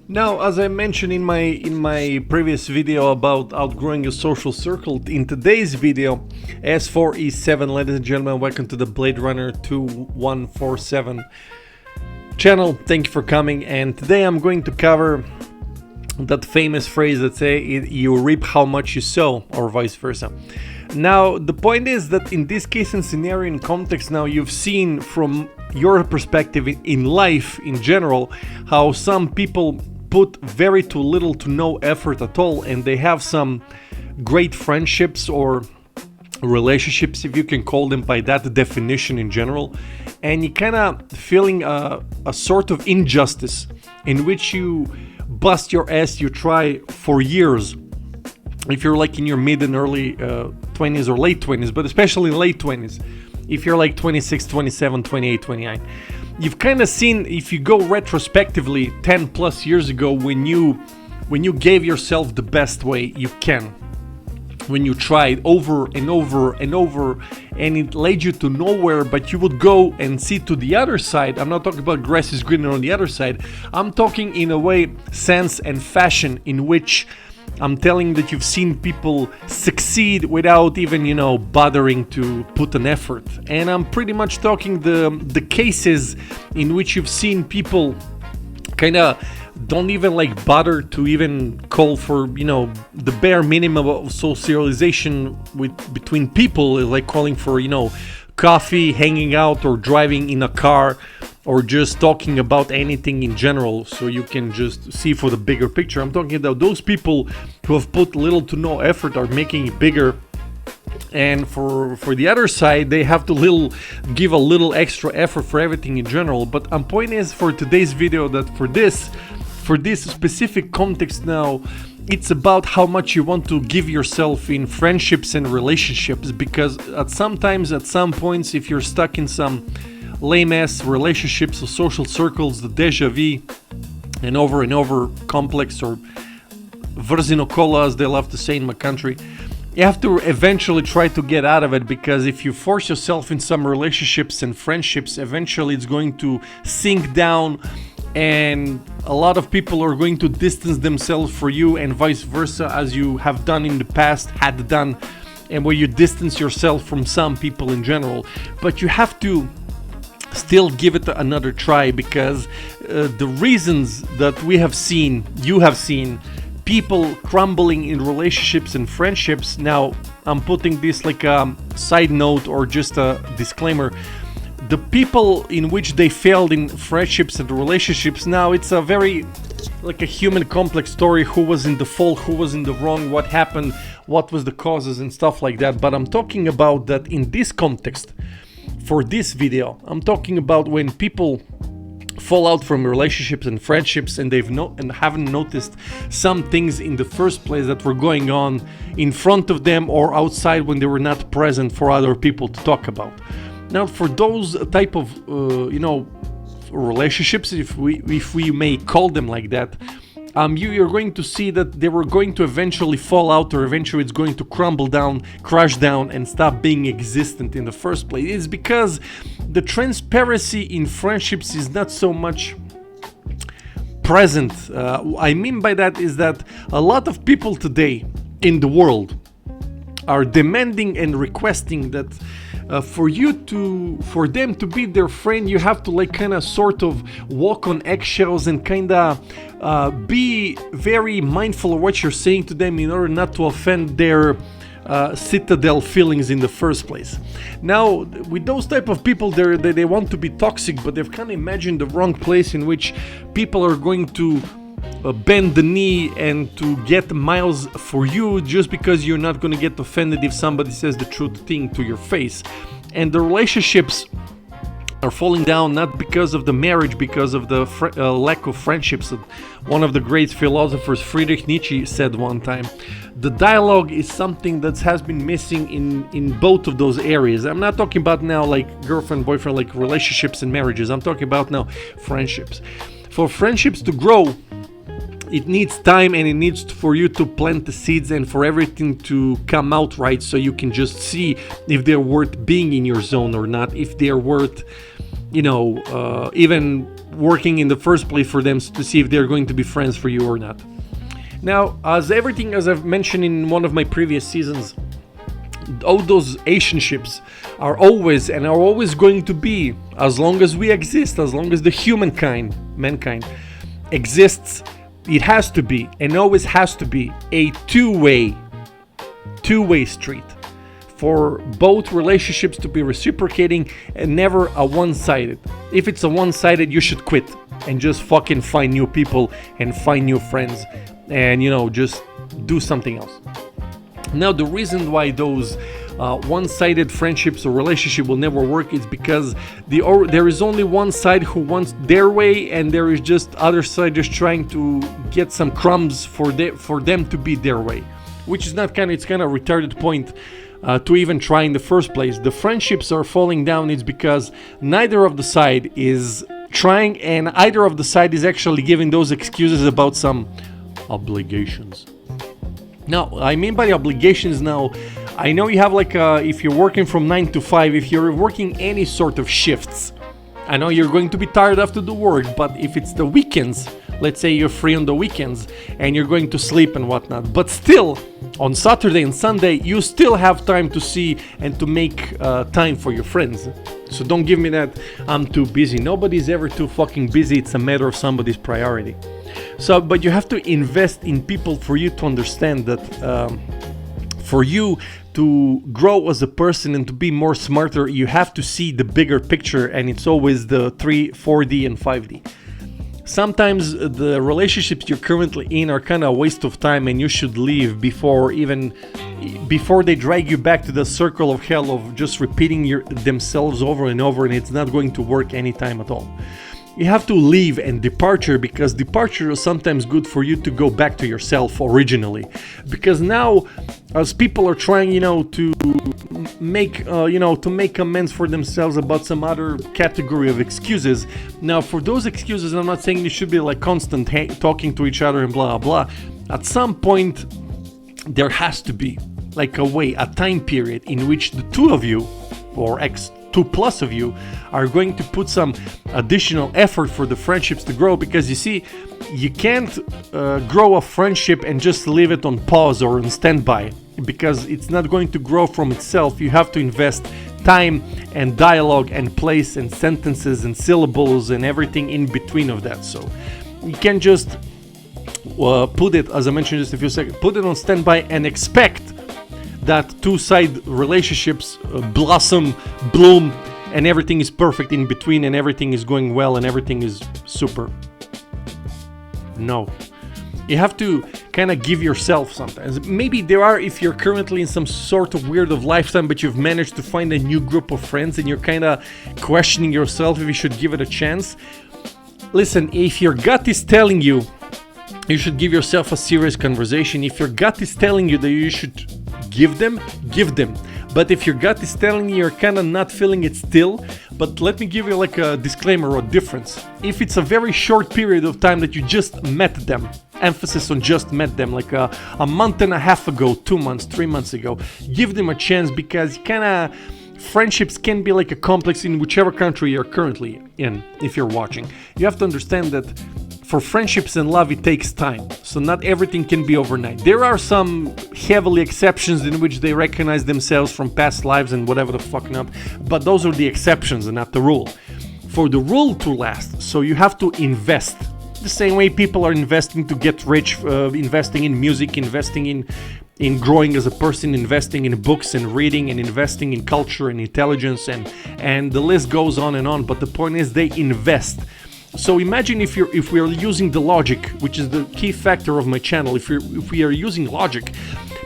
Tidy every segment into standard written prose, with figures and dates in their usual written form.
Now, as I mentioned in my previous video about outgrowing a social circle, in today's video, S4E7, ladies and gentlemen, welcome to the Blade Runner 2147 channel. Thank you for coming, and today I'm going to cover that famous phrase that say you reap how much you sow, or vice versa. Now, the point is that in this case and scenario and context, now you've seen from your perspective in life in general how some people put very too little to no effort at all, and they have some great friendships or relationships, if you can call them by that definition in general, and you kind of feeling a sort of injustice in which you bust your ass, you try for years if you're like in your mid and early 20s or late 20s, but especially late 20s, if you're like 26, 27, 28, 29, you've kind of seen, if you go retrospectively 10 plus years ago, when you gave yourself the best way you can, when you tried over and over and over and it led you to nowhere, but you would go and see to the other side. I'm not talking about grass is greener on the other side. I'm talking in a way, sense and fashion, in which I'm telling that you've seen people succeed without even, bothering to put an effort. And I'm pretty much talking the cases in which you've seen people kind of don't even like bother to even call for, the bare minimum of socialization between people, like calling for, coffee, hanging out, or driving in a car, or just talking about anything in general, so you can just see for the bigger picture. I'm talking about those people who have put little to no effort are making it bigger, and for the other side, they have to give a little extra effort for everything in general. But my point is, for today's video, that for this specific context now, it's about how much you want to give yourself in friendships and relationships, because at some points, if you're stuck in some lame-ass relationships or social circles, the deja vu and over complex, or vrzino kola, as they love to say in my country, you have to eventually try to get out of it, because if you force yourself in some relationships and friendships, eventually it's going to sink down, and a lot of people are going to distance themselves for you, and vice versa, as you have done in the past, had done, and where you distance yourself from some people in general. But you have to still give it another try, because the reasons that you have seen people crumbling in relationships and friendships. Now, I'm putting this like a side note or just a disclaimer. The people in which they failed in friendships and relationships, now it's a very like a human complex story. Who was in the fault, who was in the wrong, what happened, what was the causes and stuff like that. But I'm talking about that in this context. For this video, I'm talking about when people fall out from relationships and friendships, and haven't noticed some things in the first place that were going on in front of them or outside, when they were not present for other people to talk about. Now, for those type of relationships, if we may call them like that, you're going to see that they were going to eventually fall out, or eventually it's going to crumble down, crash down, and stop being existent in the first place. It's because the transparency in friendships is not so much present. I mean by that is that a lot of people today in the world are demanding and requesting that for them to be their friend, you have to like kind of sort of walk on eggshells and kind of be very mindful of what you're saying to them in order not to offend their citadel feelings in the first place. Now, with those type of people, they want to be toxic, but they've kind of imagined the wrong place in which people are going to bend the knee and to get miles for you just because you're not going to get offended if somebody says the truth thing to your face. And the relationships are falling down not because of the marriage, because of the lack of friendships. One of the great philosophers, Friedrich Nietzsche, said one time, the dialogue is something that has been missing in both of those areas. I'm not talking about now like girlfriend, boyfriend, like relationships and marriages. I'm talking about now friendships. For friendships to grow, it needs time, and it needs for you to plant the seeds and for everything to come out right, so you can just see if they're worth being in your zone or not, if they're worth, even working in the first place for them to see if they're going to be friends for you or not. Now, as I've mentioned in one of my previous seasons, all those relationships are always going to be, as long as we exist, as long as the mankind exists, it has to be and always has to be a two-way street for both relationships to be reciprocating and never a one-sided. If it's a one-sided, you should quit and just fucking find new people and find new friends and just do something else. Now, the reason why those one-sided friendships or relationship will never work is because there is only one side who wants their way, and there is just other side just trying to get some crumbs for them to be their way, which is it's kind of retarded point to even try in the first place. The friendships are falling down. It's because neither of the side is trying, and either of the side is actually giving those excuses about some obligations. Now, I mean by obligations now, I know you have if you're working from 9 to 5, if you're working any sort of shifts, I know you're going to be tired after the work, but if it's the weekends, let's say you're free on the weekends and you're going to sleep and whatnot, but still on Saturday and Sunday, you still have time to see and to make time for your friends. So don't give me that I'm too busy. Nobody's ever too fucking busy. It's a matter of somebody's priority. So, but you have to invest in people for you to understand that for you to grow as a person and to be more smarter, you have to see the bigger picture, and it's always the 4D and 5D. Sometimes the relationships you're currently in are kind of a waste of time, and you should leave before they drag you back to the circle of hell of just repeating themselves over and over, and it's not going to work anytime at all. You have to leave and departure, because departure is sometimes good for you to go back to yourself originally. Because now, as people are trying, to make amends for themselves about some other category of excuses. Now, for those excuses, I'm not saying you should be constant talking to each other and blah blah. At some point, there has to be a time period in which the two of you, or 2+ of you, are going to put some additional effort for the friendships to grow, because you see, you can't grow a friendship and just leave it on pause or on standby, because it's not going to grow from itself. You have to invest time and dialogue and place and sentences and syllables and everything in between of that. So you can't just put it, as I mentioned just a few seconds, put it on standby and expect that two-side relationships blossom, bloom, and everything is perfect in between, and everything is going well, and everything is super. No. You have to kind of give yourself sometimes. Maybe there are, if you're currently in some sort of weird of lifetime, but you've managed to find a new group of friends, and you're kind of questioning yourself if you should give it a chance. Listen, if your gut is telling you, you should give yourself a serious conversation. If your gut is telling you that you should give them. But if your gut is telling you you're kind of not feeling it still, but let me give you a disclaimer or difference. If it's a very short period of time that you just met them, emphasis on just met them, a month and a half ago, 2 months, 3 months ago, give them a chance, because friendships can be a complex in whichever country you're currently in. If you're watching, you have to understand that for friendships and love, it takes time. So not everything can be overnight. There are some heavily exceptions in which they recognize themselves from past lives and whatever the fuck not. But those are the exceptions and not the rule. For the rule to last, so you have to invest. The same way people are investing to get rich, investing in music, investing in growing as a person, investing in books and reading, and investing in culture and intelligence, and the list goes on and on. But the point is, they invest. So imagine if we are using the logic, which is the key factor of my channel, if we are using logic,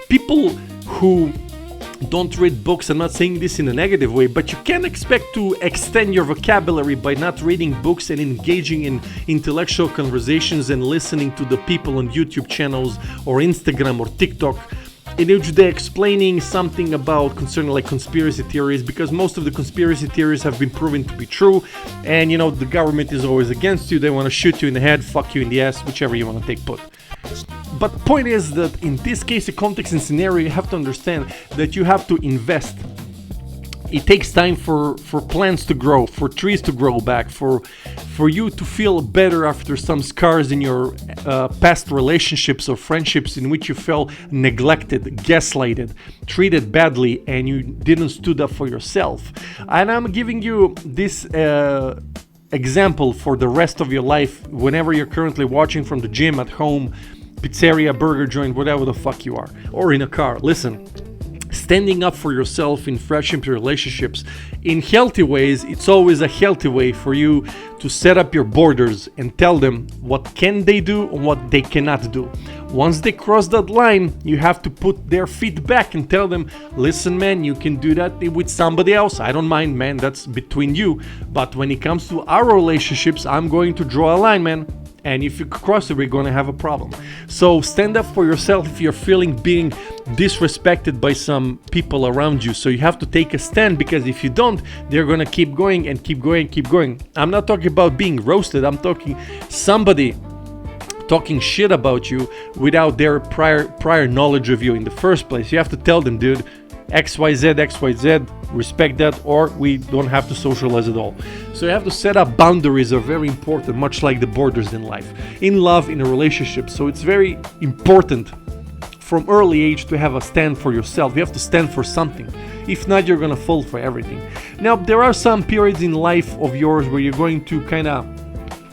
people who don't read books, I'm not saying this in a negative way, but you can't expect to extend your vocabulary by not reading books and engaging in intellectual conversations and listening to the people on YouTube channels or Instagram or TikTok, in which they're explaining something about concerning conspiracy theories, because most of the conspiracy theories have been proven to be true, and the government is always against you. They want to shoot you in the head, fuck you in the ass, whichever you want to take put. But the point is that in this case, the context and scenario, you have to understand that you have to invest. It takes time for plants to grow, for trees to grow back, for for you to feel better after some scars in your past relationships or friendships in which you felt neglected, gaslighted, treated badly, and you didn't stood up for yourself. And I'm giving you this example for the rest of your life whenever you're currently watching from the gym, at home, pizzeria, burger joint, whatever the fuck you are, or in a car. Listen, standing up for yourself in friendship relationships in healthy ways, it's always a healthy way for you to set up your borders and tell them what can they do and what they cannot do. Once they cross that line, you have to put their feet back and tell them, listen man, you can do that with somebody else, I don't mind man, that's between you, but when it comes to our relationships, I'm going to draw a line, man. And if you cross it, we're gonna have a problem. So stand up for yourself if you're feeling being disrespected by some people around you. So you have to take a stand, because if you don't, they're gonna keep going and keep going, keep going. I'm not talking about being roasted. I'm talking somebody talking shit about you without their prior knowledge of you in the first place. You have to tell them, dude, XYZ, respect that, or we don't have to socialize at all. So you have to set up boundaries, are very important, much like the borders in life, in love, in a relationship. So it's very important from early age to have a stand for yourself. You have to stand for something. If not, you're gonna fall for everything. Now, there are some periods in life of yours where you're going to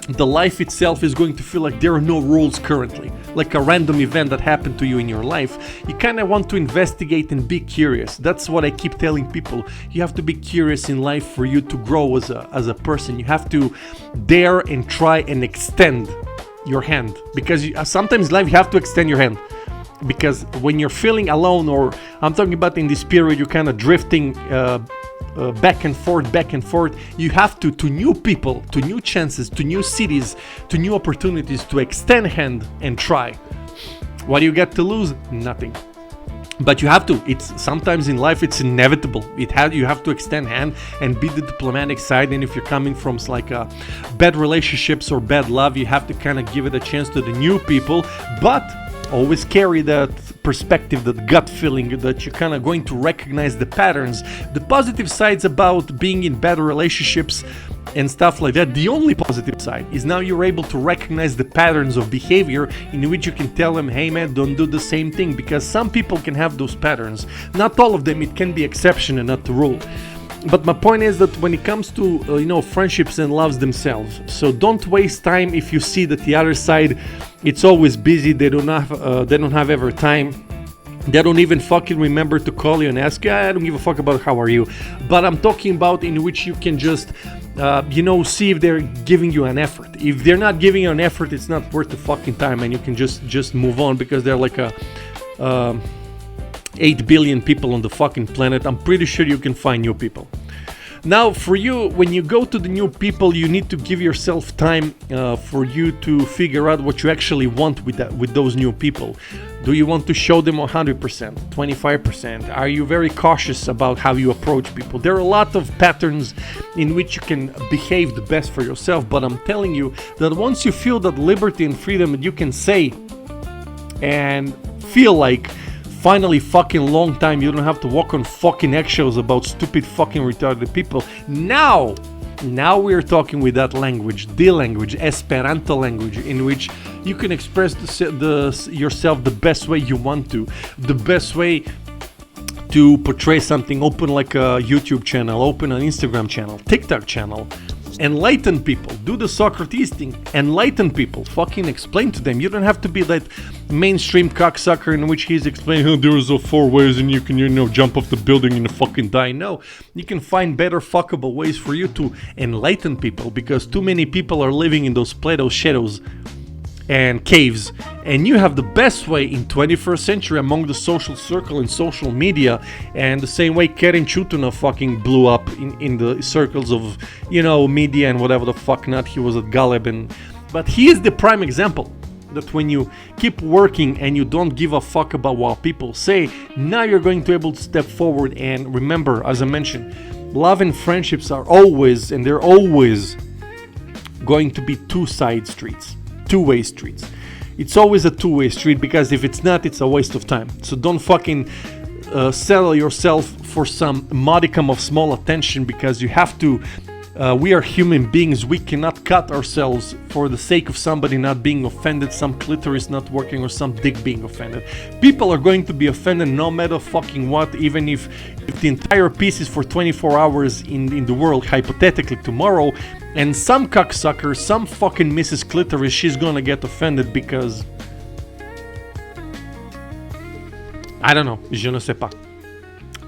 the life itself is going to feel like there are no rules currently, like a random event that happened to you in your life. You kind of want to investigate and be curious. That's what I keep telling people. You have to be curious in life for you to grow as a person. You have to dare and try and extend your hand, because sometimes in life you have to extend your hand. Because when you're feeling alone, or I'm talking about in this period, you're kind of drifting back and forth, you have to new people, to new chances, to new cities, to new opportunities, to extend hand and try. What do you get to lose? Nothing. But you have to. It's sometimes in life it's inevitable. You have to extend hand and be the diplomatic side. And if you're coming from like bad relationships or bad love, you have to kind of give it a chance to the new people. But always carry that perspective, that gut feeling, that you're kind of going to recognize the patterns, the positive sides about being in bad relationships and stuff like that. The only positive side is now you're able to recognize the patterns of behavior in which you can tell them, hey man, don't do the same thing, because some people can have those patterns. Not all of them, it can be exception and not the rule. But my point is that when it comes to friendships and loves themselves, so don't waste time if you see that the other side, it's always busy, they don't have ever time. They don't even fucking remember to call you and ask you, I don't give a fuck about how are you. But I'm talking about in which you can just see if they're giving you an effort. If they're not giving you an effort, it's not worth the fucking time, and you can just move on, because they're like 8 billion people on the fucking planet. I'm pretty sure you can find new people. Now, for you, when you go to the new people, you need to give yourself time for you to figure out what you actually want with those new people. Do you want to show them 100%, 25%? Are you very cautious about how you approach people? There are a lot of patterns in which you can behave the best for yourself, but I'm telling you that once you feel that liberty and freedom that you can say and feel like finally fucking long time you don't have to walk on fucking eggshells about stupid fucking retarded people. Now we're talking with that language, the language, Esperanto language, in which you can express yourself the best way you want to, the best way to portray something. Open like a YouTube channel, open an Instagram channel, TikTok channel. Enlighten people. Do the Socrates thing. Enlighten people. Fucking explain to them. You don't have to be that mainstream cocksucker in which he's explaining, there's 4 ways and you can, jump off the building and fucking die. No. You can find better fuckable ways for you to enlighten people, because too many people are living in those Plato shadows and caves, and you have the best way in 21st century among the social circle and social media, and the same way Karen Chutuna fucking blew up in the circles of media and whatever the fuck not. He was at Galeb, but he is the prime example that when you keep working and you don't give a fuck about what people say, now you're going to be able to step forward. And remember, as I mentioned, love and friendships are always, and they're always going to be two-way streets. It's always a two-way street, because if it's not, it's a waste of time. So don't fucking sell yourself for some modicum of small attention, because you have to We are human beings. We cannot cut ourselves for the sake of somebody not being offended, some clitoris not working, or some dick being offended. People are going to be offended no matter fucking what, even if the entire piece is for 24 hours in the world, hypothetically tomorrow, and some cocksucker, some fucking Mrs. Clitoris, she's gonna get offended because... I don't know, je ne sais pas.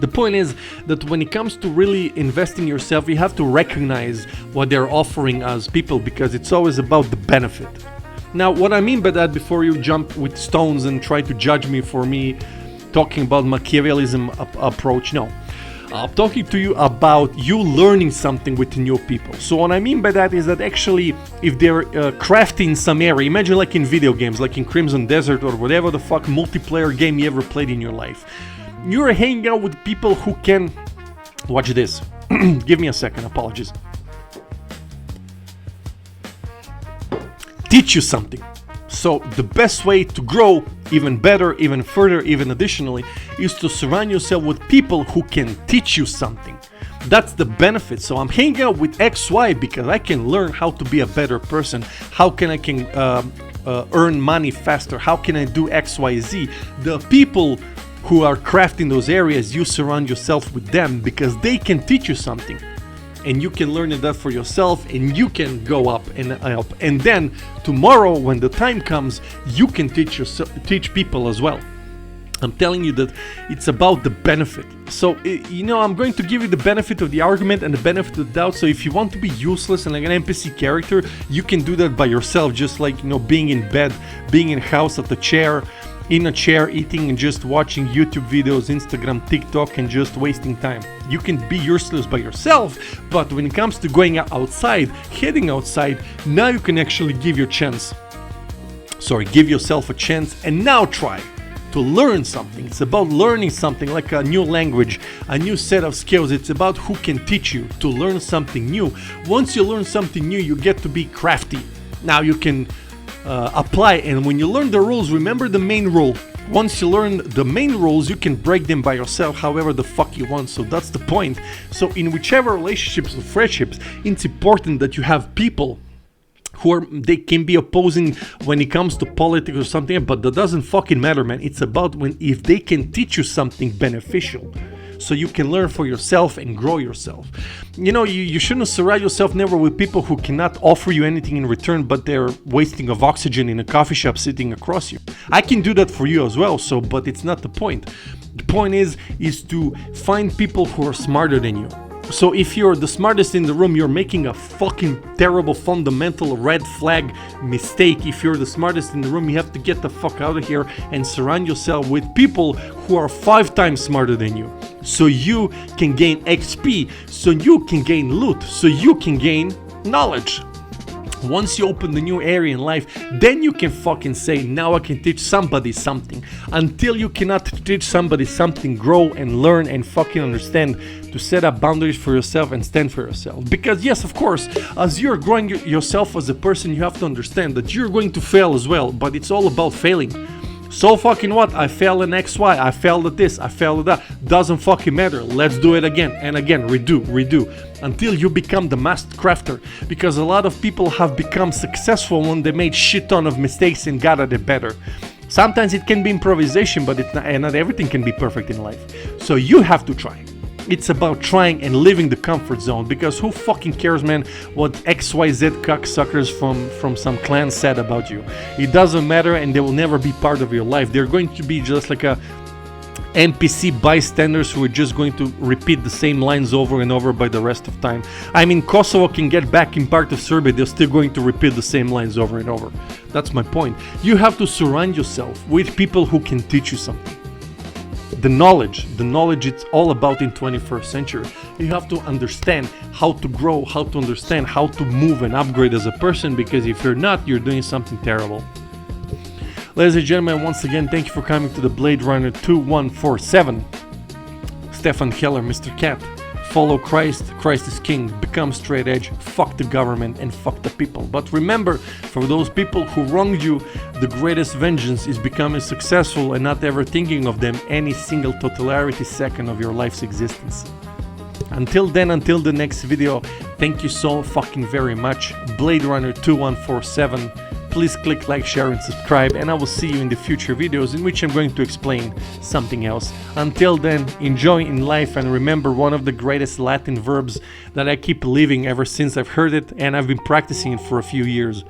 The point is that when it comes to really investing in yourself, you have to recognize what they're offering us people, because it's always about the benefit. Now, what I mean by that, before you jump with stones and try to judge me for me talking about Machiavellism approach, no. I'm talking to you about you learning something with new people. So what I mean by that is that actually, if they're crafting some area, imagine like in video games, like in Crimson Desert or whatever the fuck multiplayer game you ever played in your life. You're hanging out with people who can... Watch this. Give me a second, apologies. Teach you something. So the best way to grow even better, even further, even additionally, is to surround yourself with people who can teach you something. That's the benefit. So I'm hanging out with XY because I can learn how to be a better person. How can I earn money faster? How can I do XYZ? The people who are crafting those areas, you surround yourself with them because they can teach you something, and you can learn that for yourself, and you can go up and up, and then tomorrow when the time comes, you can teach people as well. I'm telling you that it's about the benefit. So I'm going to give you the benefit of the argument and the benefit of the doubt. So if you want to be useless and like an NPC character, you can do that by yourself, just like being in bed, being in a house at the chair, in a chair, eating and just watching YouTube videos, Instagram, TikTok, and just wasting time. You can be useless by yourself, but when it comes to going outside, heading outside, now you can actually give yourself a chance, and now try to learn something. It's about learning something, like a new language, a new set of skills. It's about who can teach you to learn something new. Once you learn something new, you get to be crafty. Now you can apply, and when you learn the rules, remember the main rule. Once you learn the main rules, you can break them by yourself however the fuck you want. So that's the point. So in whichever relationships or friendships, it's important that you have people they can be opposing when it comes to politics or something, but that doesn't fucking matter, man. It's about if they can teach you something beneficial, so you can learn for yourself and grow yourself. You shouldn't surround yourself never with people who cannot offer you anything in return, but they're wasting of oxygen in a coffee shop sitting across you. I can do that for you as well, but it's not the point. The point is to find people who are smarter than you. So if you're the smartest in the room, you're making a fucking terrible fundamental red flag mistake. If you're the smartest in the room, you have to get the fuck out of here and surround yourself with people who are 5 times smarter than you. So you can gain XP, so you can gain loot, so you can gain knowledge. Once you open the new area in life, then you can fucking say, now I can teach somebody something. Until you cannot teach somebody something, grow and learn and fucking understand to set up boundaries for yourself and stand for yourself. Because yes, of course, as you're growing yourself as a person, you have to understand that you're going to fail as well, but it's all about failing. So fucking what? I failed in XY, I failed at this, I failed at that. Doesn't fucking matter. Let's do it again and again. Redo. Until you become the master crafter. Because a lot of people have become successful when they made shit ton of mistakes and got at it better. Sometimes it can be improvisation, but not everything can be perfect in life. So you have to try. It's about trying and living the comfort zone, because who fucking cares, man, what XYZ cocksuckers from some clan said about you. It doesn't matter, and they will never be part of your life. They're going to be just like a NPC bystanders who are just going to repeat the same lines over and over by the rest of time. I mean, Kosovo can get back in part of Serbia, they're still going to repeat the same lines over and over. That's my point. You have to surround yourself with people who can teach you something. The knowledge it's all about in 21st century. You have to understand how to grow, how to understand how to move and upgrade as a person, because if you're not, you're doing something terrible. Ladies and gentlemen, once again, thank you for coming to the Blade Runner 2147. Stefan Keller, Mr. Cat. Follow Christ, Christ is King, become straight edge, fuck the government and fuck the people. But remember, for those people who wronged you, the greatest vengeance is becoming successful and not ever thinking of them any single totality second of your life's existence. Until then, until the next video, thank you so fucking very much. Blade Runner 2147. Please click like, share and subscribe, and I will see you in the future videos in which I'm going to explain something else. Until then, enjoy in life and remember one of the greatest Latin verbs that I keep living ever since I've heard it, and I've been practicing it for a few years.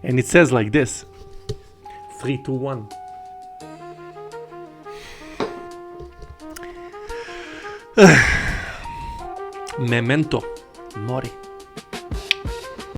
And it says like this. 3, 2, 1. Memento mori.